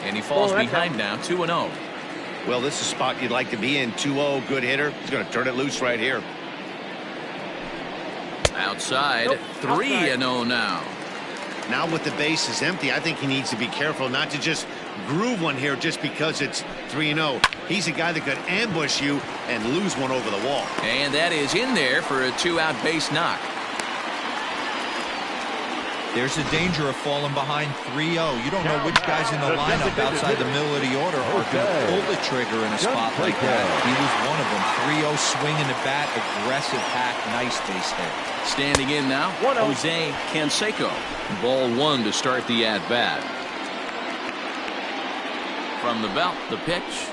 And he falls behind now, 2-0. Well, this is a spot you'd like to be in. 2-0, good hitter. He's going to turn it loose right here. Outside, 3-0 now. Now with the bases empty, I think he needs to be careful not to just groove one here just because it's 3-0. He's a guy that could ambush you and lose one over the wall. And that is in there for a 2-out base knock. There's a danger of falling behind 3-0. You don't know which guys in the lineup outside the middle of the order are going to pull the trigger in a spot like that. He was one of them. 3-0 swinging the bat, aggressive hack, nice base hit. Standing in now, Jose Canseco. Ball 1 to start the at-bat. From the belt, the pitch.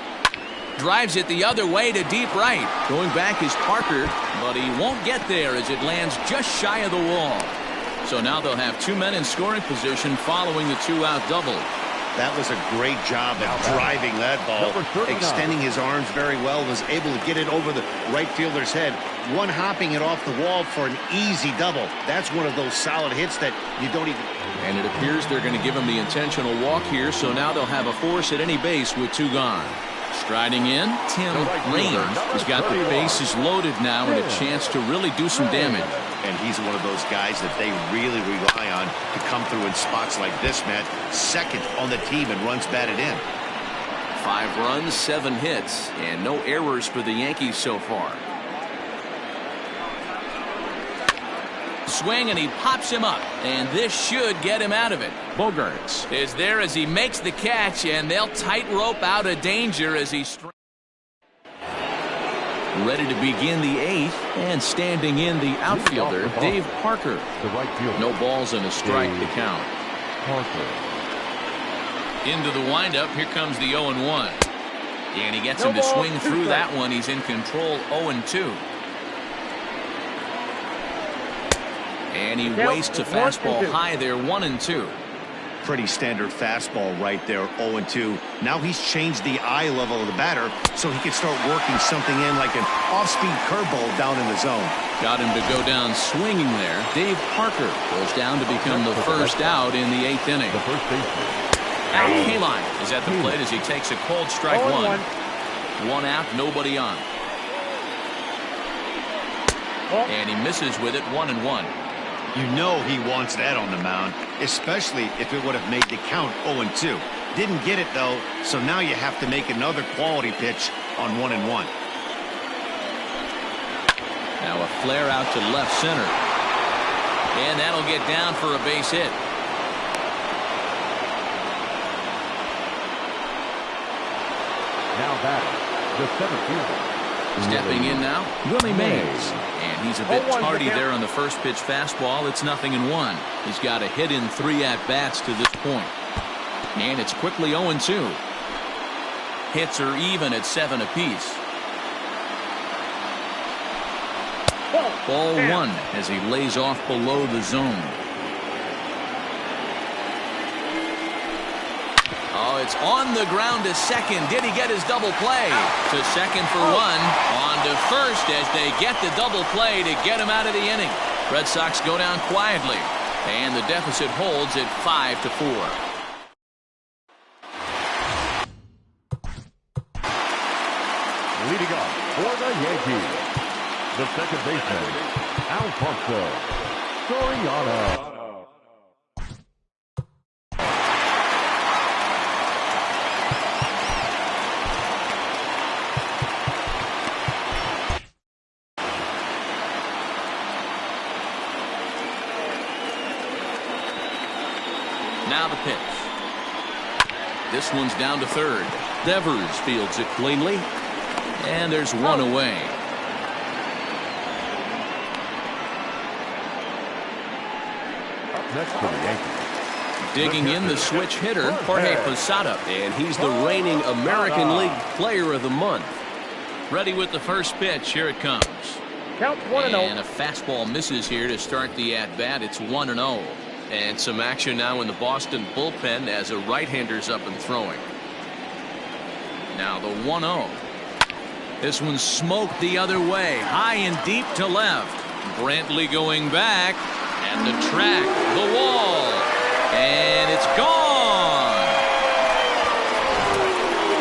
Drives it the other way to deep right. Going back is Parker, but he won't get there as it lands just shy of the wall. So now they'll have 2 men in scoring position following the 2-out double. That was a great job of driving that ball, extending his arms very well, was able to get it over the right fielder's head, one hopping it off the wall for an easy double. That's one of those solid hits that you don't even... And it appears they're going to give him the intentional walk here, so now they'll have a force at any base with 2 gone. Striding in, Tim Raines has got the bases loaded now and a chance to really do some damage. And he's one of those guys that they really rely on to come through in spots like this, Matt. Second on the team and runs batted in. 5 runs, 7 hits, and no errors for the Yankees so far. Swing, and he pops him up, and this should get him out of it. Bogarts is there as he makes the catch, and they'll tightrope out of danger as he ready to begin the 8th, and standing in the outfielder, Dave Parker. No balls and a strike to count. Parker. Into the windup, here comes the 0-1. And he gets him to swing through that one. He's in control, 0-2. And he wastes a fastball high there, 1-2. pretty standard fastball right there, 0-2. Now he's changed the eye level of the batter so he can start working something in like an off-speed curveball down in the zone. Got him to go down swinging there. Dave Parker goes down to become the first out in the 8th inning. The first baseman. Al Kaline is at the plate as he takes a cold strike one. 1 out, nobody on. And he misses with it, 1-1. You know he wants that on the mound, especially if it would have made the count 0-2. Didn't get it, though, so now you have to make another quality pitch on 1-1. Now a flare out to left center. And that'll get down for a base hit. Now batting, the center fielder. Stepping in now, Willie Mays. And he's a bit tardy there on the first pitch fastball. It's 0-1. He's got a hit in 3 at-bats to this point. And it's quickly 0-2. Hits are even at 7 apiece. Ball 1 as he lays off below the zone. Oh, it's on the ground to second. Did he get his double play? To second for 1. On to first as they get the double play to get him out of the inning. Red Sox go down quietly. And the deficit holds at 5-4. Leading off for the Yankees, the second baseman, Alfonso Soriano. Now the pitch. This one's down to third. Devers fields it cleanly. And there's one away. Up next for the Yankees. Digging in the switch hitter, Jorge Posada. And he's the reigning American League Player of the Month. Ready with the first pitch. Here it comes. Count 1-0. And a fastball misses here to start the at-bat. It's 1-0. And some action now in the Boston bullpen as a right-hander's up and throwing. Now the 1-0. This one's smoked the other way, high and deep to left. Brantley going back, and the track, the wall, and it's gone.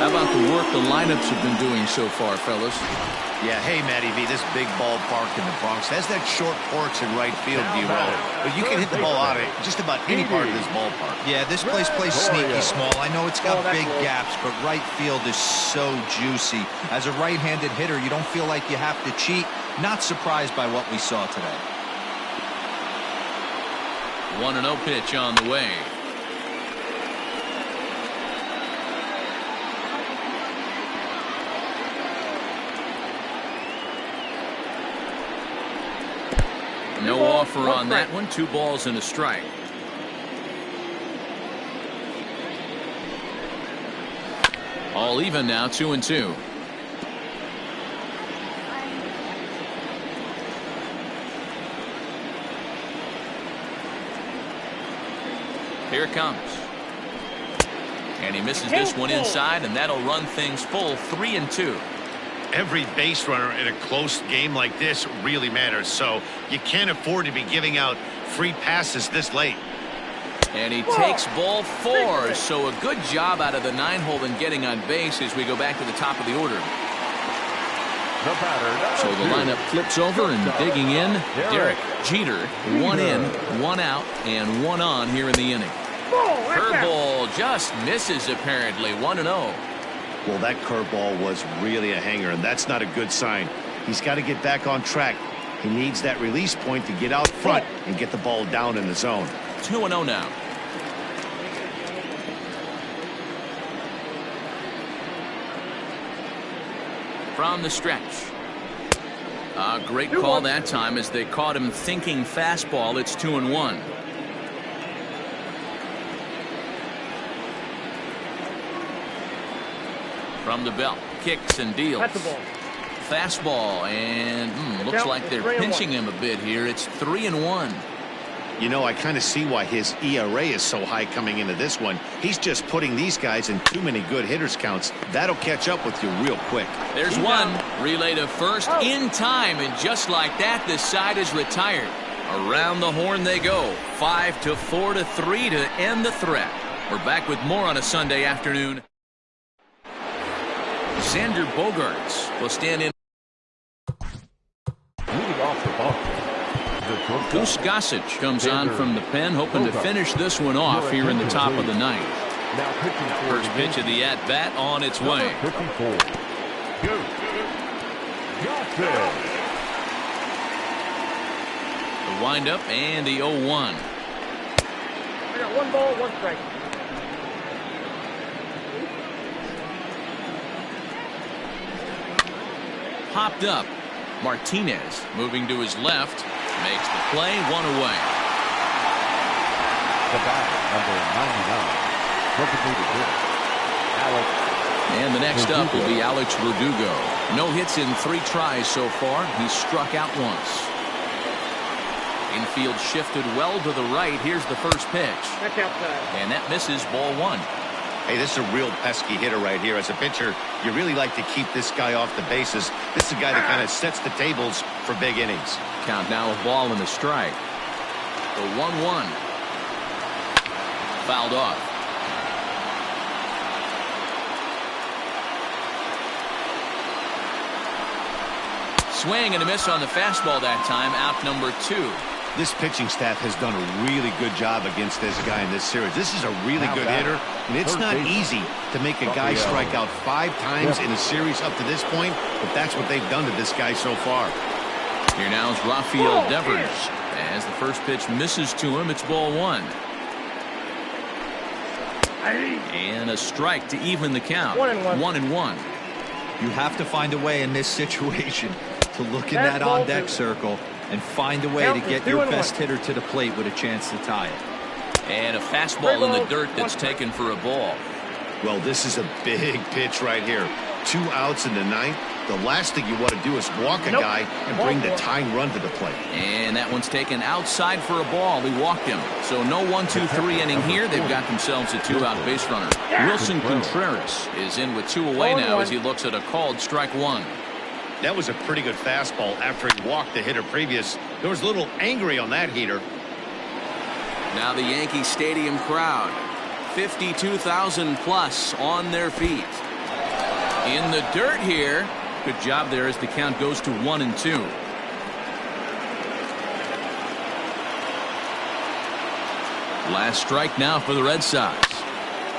How about the work the lineups have been doing so far, fellas? Yeah, hey, Matty V, this big ballpark in the Bronx has that short porch in right field, D-Roll. But you can hit the ball out of just about any part of this ballpark. Yeah, this place plays sneaky small. I know it's got big gaps, but right field is so juicy. As a right-handed hitter, you don't feel like you have to cheat. Not surprised by what we saw today. 1-0 pitch on the way. No offer on that one. 2 balls and a strike. All even now, 2-2. Here it comes. And he misses this one inside, and that'll run things full, 3-2. Every base runner in a close game like this really matters, so you can't afford to be giving out free passes this late. And he takes ball 4, so a good job out of the 9-hole in getting on base as we go back to the top of the order. The batter, so the lineup flips over, and digging in, Derek Jeter. 1 in, 1 out, and 1 on here in the inning. Curveball just misses apparently. 1-0. Well, that curveball was really a hanger, and that's not a good sign. He's got to get back on track. He needs that release point to get out front and get the ball down in the zone. 2-0 now. From the stretch. A great call that time as they caught him thinking fastball. It's 2-1. From the belt, kicks and deals. Fastball, and looks like they're pinching him a bit here. It's 3-1. You know, I kind of see why his ERA is so high coming into this one. He's just putting these guys in too many good hitters counts. That'll catch up with you real quick. There's one. Relay to first in time, and just like that, this side is retired. Around the horn they go. 5-4-3 to end the threat. We're back with more on a Sunday afternoon. Xander Bogaerts will stand in. Leading off the box, Goose Gossage comes on from the pen, hoping to finish this one off here in the top of the ninth. First pitch of the at-bat on its way. 54. Goose Gossage. The windup and the 0-1. I got 1 ball, 1 strike. Popped up. Martinez moving to his left. Makes the play, 1 away. The batter, number 99. Designated hitter, Alex. And the next up will be Alex Verdugo. No hits in 3 tries so far. He's struck out once. Infield shifted well to the right. Here's the first pitch. That's outside. And that misses, ball 1. Hey, this is a real pesky hitter right here. As a pitcher, you really like to keep this guy off the bases. This is a guy that kind of sets the tables for big innings. Count now a ball and a strike. The 1-1. Fouled off. Swing and a miss on the fastball that time. Out number 2. This pitching staff has done a really good job against this guy in this series. This is a really good hitter, and it's not easy to make a guy strike out 5 times in a series up to this point, but that's what they've done to this guy so far. Here now is Rafael Devers. As the first pitch misses to him, it's ball 1. And a strike to even the count. 1-1. You have to find a way in this situation to look in that on-deck circle and find a way to get your best hitter to the plate with a chance to tie it. And a fastball in the dirt that's taken for a ball. Well, this is a big pitch right here. 2 outs in the 9th. The last thing you want to do is walk a guy and bring the tying run to the plate. And that one's taken outside for a ball. He walked him. So no 1-2-3 inning here. They've got themselves a 2-out base runner. Wilson Contreras is in with 2 away now as he looks at a called strike 1. That was a pretty good fastball after he walked the hitter previous. There was a little angry on that heater. Now the Yankee Stadium crowd. 52,000 plus on their feet. In the dirt here. Good job there as the count goes to 1-2. Last strike now for the Red Sox.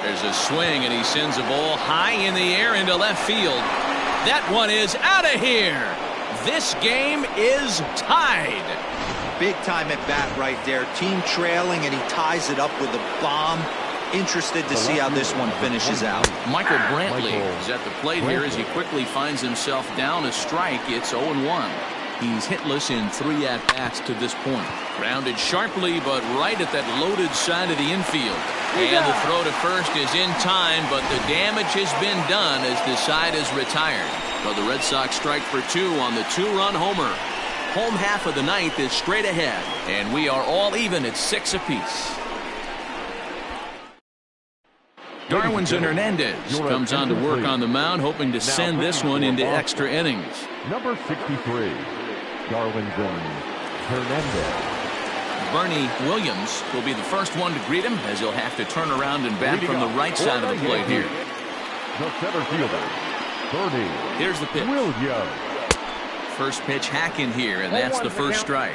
There's a swing and he sends a ball high in the air into left field. That one is out of here. This game is tied. Big time at bat right there. Team trailing, and he ties it up with a bomb. Interested to see how this one finishes out. Michael Brantley is at the plate here as he quickly finds himself down a strike. It's 0-1. He's hitless in 3 at-bats to this point. Grounded sharply, but right at that loaded side of the infield. And the throw to first is in time, but the damage has been done as the side is retired. Well, the Red Sox strike for 2 on the 2-run homer. Home half of the 9th is straight ahead, and we are all even at 6 apiece. Darwinzon Hernandez comes on to work on the mound, hoping to send this one into extra innings. Number 63, Darwinzon Hernandez. Bernie Williams will be the first one to greet him as he'll have to turn around and bat from the right side of the plate here. The center fielder, Bernie. Here's the pitch. Williams. First pitch hack in here, and that's the first strike.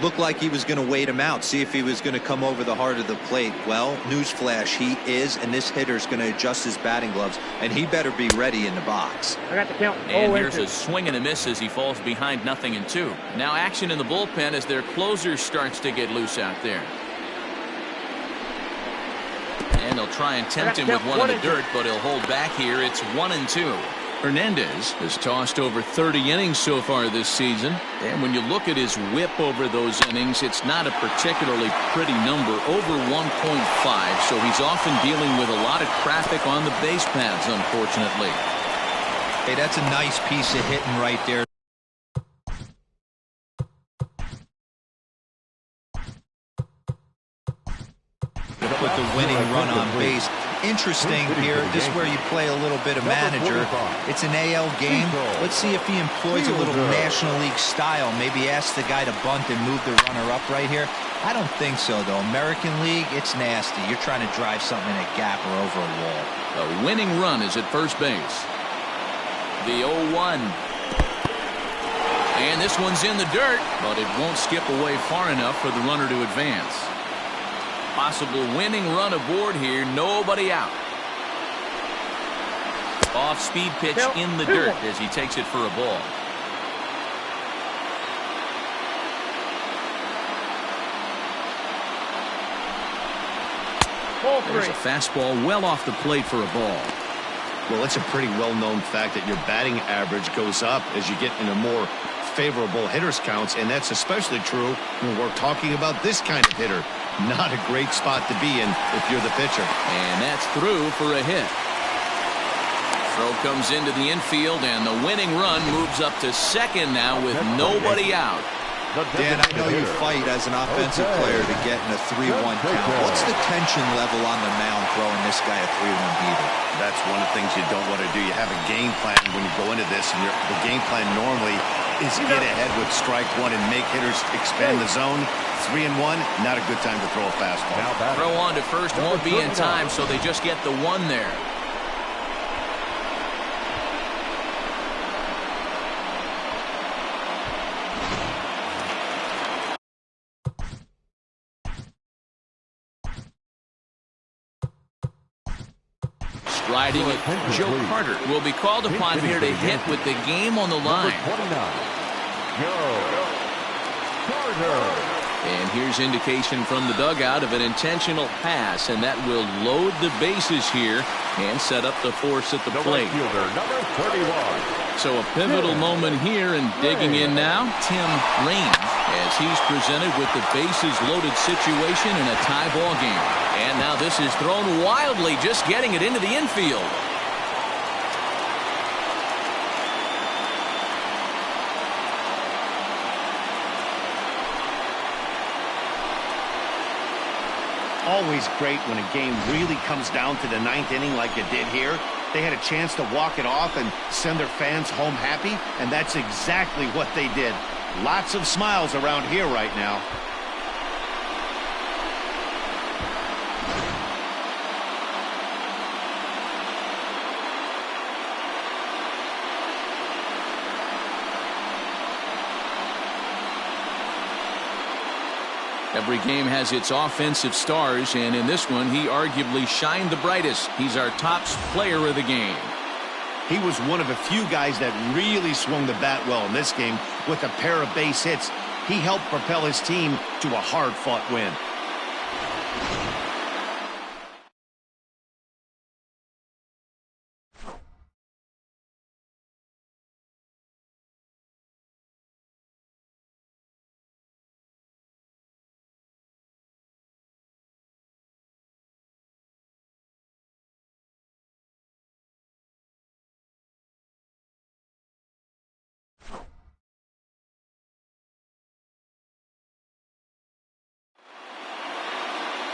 Looked like he was going to wait him out, see if he was going to come over the heart of the plate. Well, newsflash, he is, and this hitter's going to adjust his batting gloves, and he better be ready in the box. I got the count. And here's a swing and a miss as he falls behind 0-2. Now action in the bullpen as their closer starts to get loose out there. And they'll try and tempt him with one in the dirt, but he'll hold back here. It's 1-2. Hernandez has tossed over 30 innings so far this season, and when you look at his whip over those innings, it's not a particularly pretty number, over 1.5, so he's often dealing with a lot of traffic on the base paths, unfortunately. Hey, that's a nice piece of hitting right there. put the winning run on base. Interesting here. This is where you play a little bit of manager. It's an AL game. Let's see if he employs a little National League style. Maybe ask the guy to bunt and move the runner up right here. I don't think so, though. American League, it's nasty. You're trying to drive something in a gap or over a wall. The winning run is at first base. The 0-1. And this one's in the dirt, but it won't skip away far enough for the runner to advance. Possible winning run aboard here. Nobody out. Off-speed pitch in the dirt as he takes it for a ball. There's a fastball well off the plate for a ball. Well, it's a pretty well-known fact that your batting average goes up as you get into more favorable hitters counts, and that's especially true when we're talking about this kind of hitter. Not a great spot to be in if you're the pitcher. And that's through for a hit. Throw comes into the infield, and the winning run moves up to second now with nobody out. Dan, I know you fight as an offensive player to get in a 3-1 count. What's the tension level on the mound throwing this guy a 3-1 beater? That's one of the things you don't want to do. You have a game plan when you go into this, and the game plan normally is get ahead with strike one and make hitters expand the zone. 3-1, not a good time to throw a fastball. Throw on to first won't be in time, so they just get the one there. Striding it, Joe Carter will be called upon here to hit with the game on the line. And here's indication from the dugout of an intentional pass, and that will load the bases here and set up the force at the plate. So a pivotal moment here, and digging in now, Tim Raines, as he's presented with the bases loaded situation in a tie ball game. And now this is thrown wildly, just getting it into the infield. Always great when a game really comes down to the ninth inning like it did here. They had a chance to walk it off and send their fans home happy, and that's exactly what they did. Lots of smiles around here right now. Every game has its offensive stars, and in this one, he arguably shined the brightest. He's our top player of the game. He was one of a few guys that really swung the bat well in this game with a pair of base hits. He helped propel his team to a hard-fought win.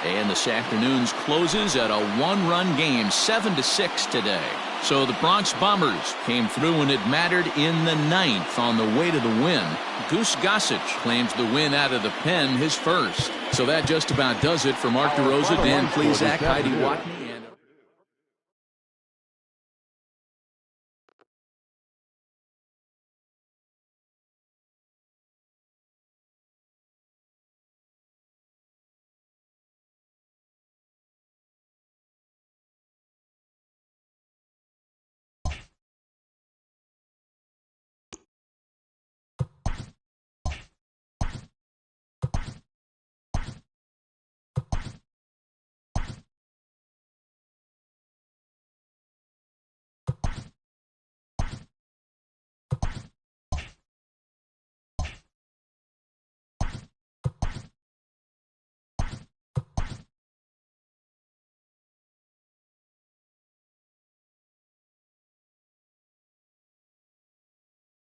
And this afternoon's closes at a one-run game, 7-6 today. So the Bronx Bombers came through when it mattered in the ninth on the way to the win. Goose Gossage claims the win out of the pen, his first. So that just about does it for Mark DeRosa, Dan Plesac, Heidi Watney.